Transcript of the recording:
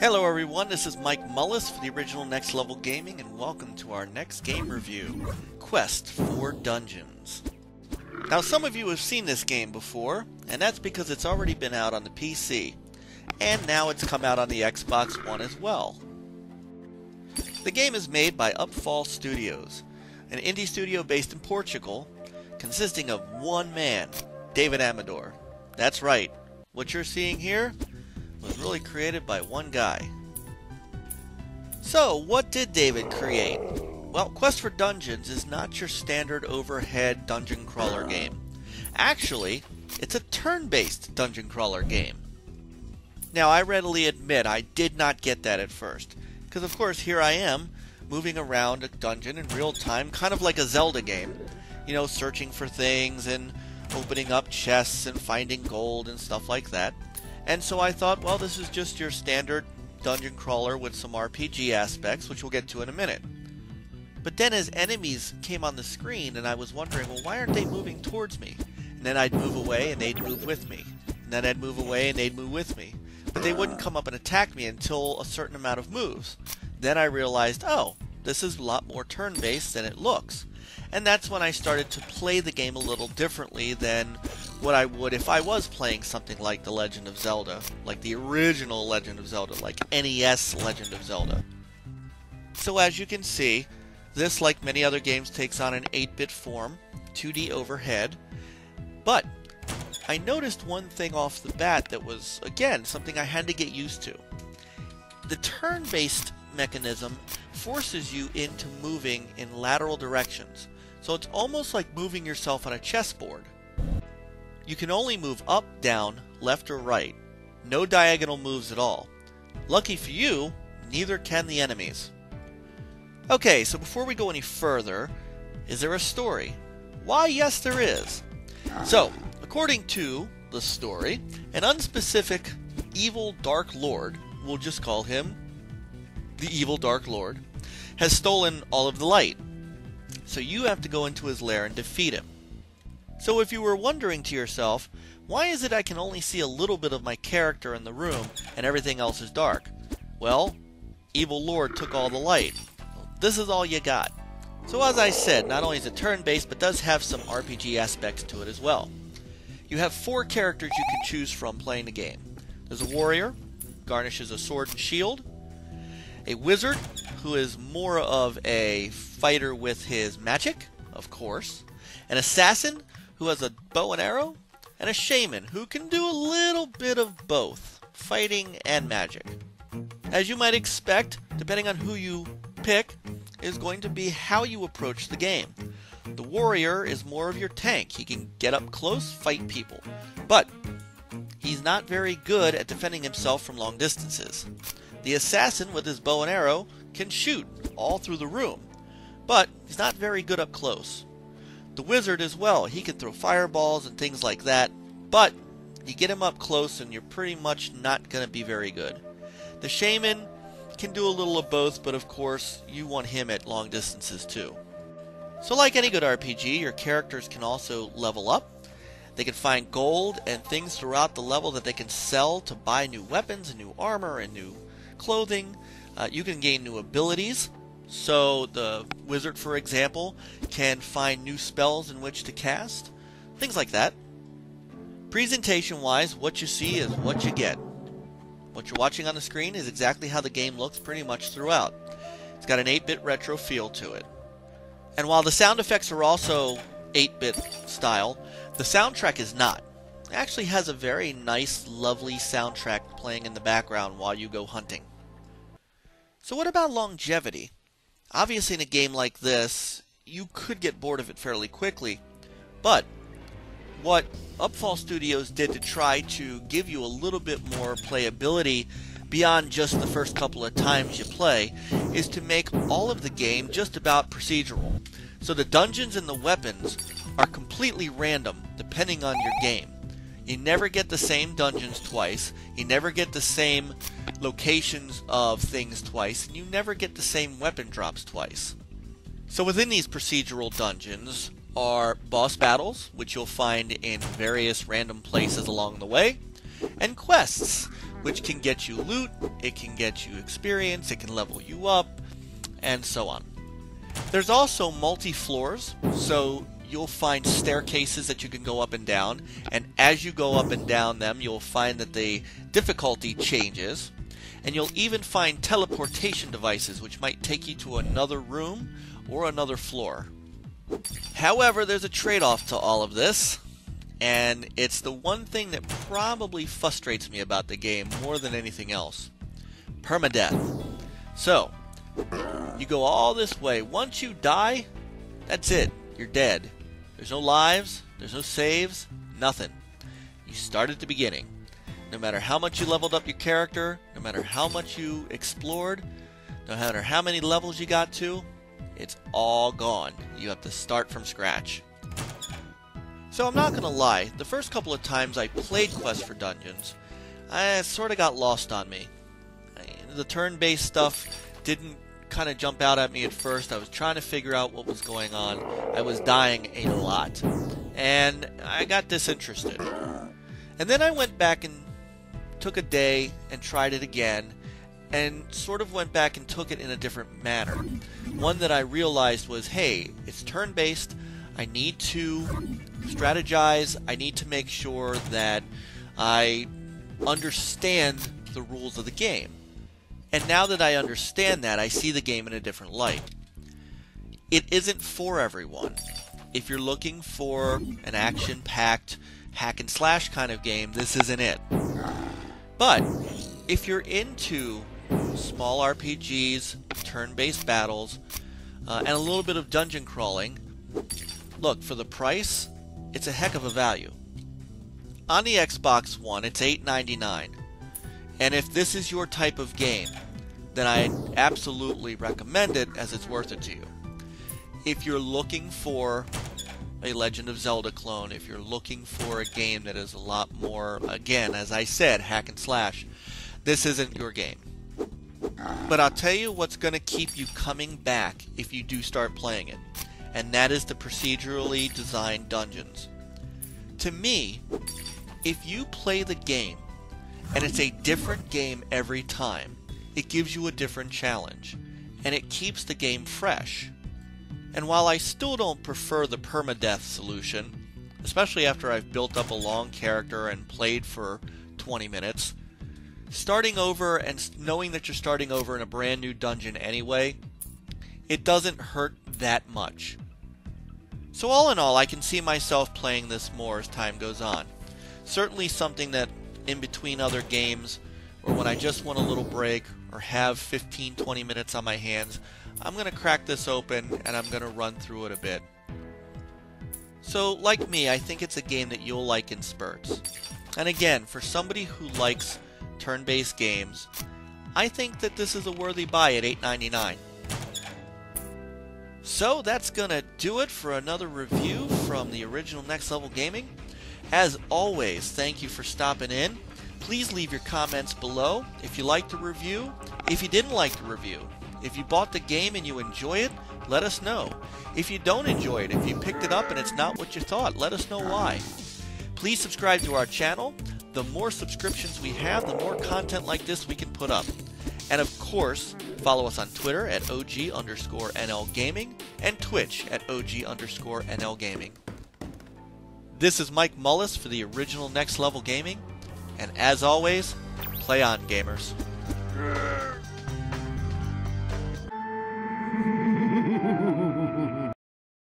Hello everyone, this is Mike Mullis for the original Next Level Gaming, and welcome to our next game review, Quest for Dungeons. Now some of you have seen this game before, and that's because it's already been out on the PC, and now it's come out on the Xbox One as well. The game is made by Upfall Studios, an indie studio based in Portugal, consisting of one man, David Amador. That's right, what you're seeing here was really created by one guy. So, what did David create? Well, Quest for Dungeons is not your standard overhead dungeon crawler game. Actually, it's a turn-based dungeon crawler game. Now, I readily admit I did not get that at first, because of course here I am, moving around a dungeon in real time, kind of like a Zelda game. You know, searching for things and opening up chests and finding gold and stuff like that. And so I thought, well, this is just your standard dungeon crawler with some RPG aspects, which we'll get to in a minute. But then as enemies came on the screen, and I was wondering, well, why aren't they moving towards me? And then I'd move away and they'd move with me. And then I'd move away and they'd move with me. But they wouldn't come up and attack me until a certain amount of moves. Then I realized, oh, this is a lot more turn-based than it looks. And that's when I started to play the game a little differently than what I would if I was playing something like The Legend of Zelda, like the original Legend of Zelda, like NES Legend of Zelda. So as you can see, this, like many other games, takes on an 8-bit form, 2D overhead, but I noticed one thing off the bat that was, again, something I had to get used to. The turn-based mechanism forces you into moving in lateral directions. So it's almost like moving yourself on a chessboard. You can only move up, down, left, or right. No diagonal moves at all. Lucky for you, neither can the enemies. Okay, so before we go any further, is there a story? Why, yes there is. So, according to the story, an unspecific evil Dark Lord, we'll just call him the evil Dark Lord, has stolen all of the light. So you have to go into his lair and defeat him. So if you were wondering to yourself, why is it I can only see a little bit of my character in the room and everything else is dark? Well, Evil Lord took all the light. This is all you got. So as I said, not only is it turn-based, but does have some RPG aspects to it as well. You have 4 characters you can choose from playing the game. There's a warrior, garnishes a sword and shield. A wizard, who is more of a fighter with his magic, of course. An assassin, who has a bow and arrow. And a shaman, who can do a little bit of both, fighting and magic. As you might expect, depending on who you pick, is going to be how you approach the game. The warrior is more of your tank. He can get up close, fight people. But he's not very good at defending himself from long distances. The assassin, with his bow and arrow, can shoot all through the room, but he's not very good up close. The wizard as well, he can throw fireballs and things like that, but you get him up close and you're pretty much not going to be very good. The shaman can do a little of both, but of course you want him at long distances too. So like any good RPG, your characters can also level up. They can find gold and things throughout the level that they can sell to buy new weapons and new armor and new clothing. You can gain new abilities. So the wizard, for example, can find new spells in which to cast. Things like that. Presentation-wise, what you see is what you get. What you're watching on the screen is exactly how the game looks pretty much throughout. It's got an 8-bit retro feel to it. And while the sound effects are also 8-bit style, the soundtrack is not. It actually has a very nice, lovely soundtrack playing in the background while you go hunting. So what about longevity? Obviously in a game like this, you could get bored of it fairly quickly, but what Upfall Studios did to try to give you a little bit more playability beyond just the first couple of times you play is to make all of the game just about procedural. So the dungeons and the weapons are completely random depending on your game. You never get the same dungeons twice, you never get the same locations of things twice, and you never get the same weapon drops twice. So within these procedural dungeons are boss battles, which you'll find in various random places along the way, and quests, which can get you loot, it can get you experience, it can level you up, and so on. There's also multi-floors, so you'll find staircases that you can go up and down, and as you go up and down them, you'll find that the difficulty changes, and you'll even find teleportation devices which might take you to another room or another floor. However, there's a trade-off to all of this, and it's the one thing that probably frustrates me about the game more than anything else. Permadeath. So, you go all this way. Once you die, that's it. You're dead. There's no lives, there's no saves, nothing. You start at the beginning. No matter how much you leveled up your character, no matter how much you explored, no matter how many levels you got to, it's all gone. You have to start from scratch. So I'm not going to lie, the first couple of times I played Quest for Dungeons, I sort of got lost on me. The turn-based stuff didn't kind of jump out at me at first. I was trying to figure out what was going on. I was dying a lot. And I got disinterested. And then I went back and took a day and tried it again, and sort of went back and took it in a different manner. One that I realized was, hey, it's turn-based, I need to strategize, I need to make sure that I understand the rules of the game. And now that I understand that, I see the game in a different light. It isn't for everyone. If you're looking for an action-packed hack and slash kind of game, this isn't it. But if you're into small RPGs, turn-based battles, and a little bit of dungeon crawling, look, for the price, it's a heck of a value. On the Xbox One, it's $8.99. And if this is your type of game, then I absolutely recommend it, as it's worth it to you. If you're looking for a Legend of Zelda clone, if you're looking for a game that is a lot more, again, as I said, hack and slash, this isn't your game. But I'll tell you what's going to keep you coming back if you do start playing it, and that is the procedurally designed dungeons. To me, if you play the game, and it's a different game every time, it gives you a different challenge, and it keeps the game fresh. And while I still don't prefer the permadeath solution, especially after I've built up a long character and played for 20 minutes, starting over and knowing that you're starting over in a brand new dungeon anyway, it doesn't hurt that much. So all in all, I can see myself playing this more as time goes on. Certainly something that in between other games, or when I just want a little break, or have 15-20 minutes on my hands, I'm going to crack this open and I'm going to run through it a bit. So, like me, I think it's a game that you'll like in spurts. And again, for somebody who likes turn-based games, I think that this is a worthy buy at $8.99. So, that's going to do it for another review from the original Next Level Gaming. As always, thank you for stopping in. Please leave your comments below if you liked the review, if you didn't like the review. If you bought the game and you enjoy it, let us know. If you don't enjoy it, if you picked it up and it's not what you thought, let us know why. Please subscribe to our channel. The more subscriptions we have, the more content like this we can put up. And of course, follow us on Twitter at OG_NLGaming and Twitch at OG_NLGaming. This is Mike Mullis for the original Next Level Gaming, and as always, play on, gamers.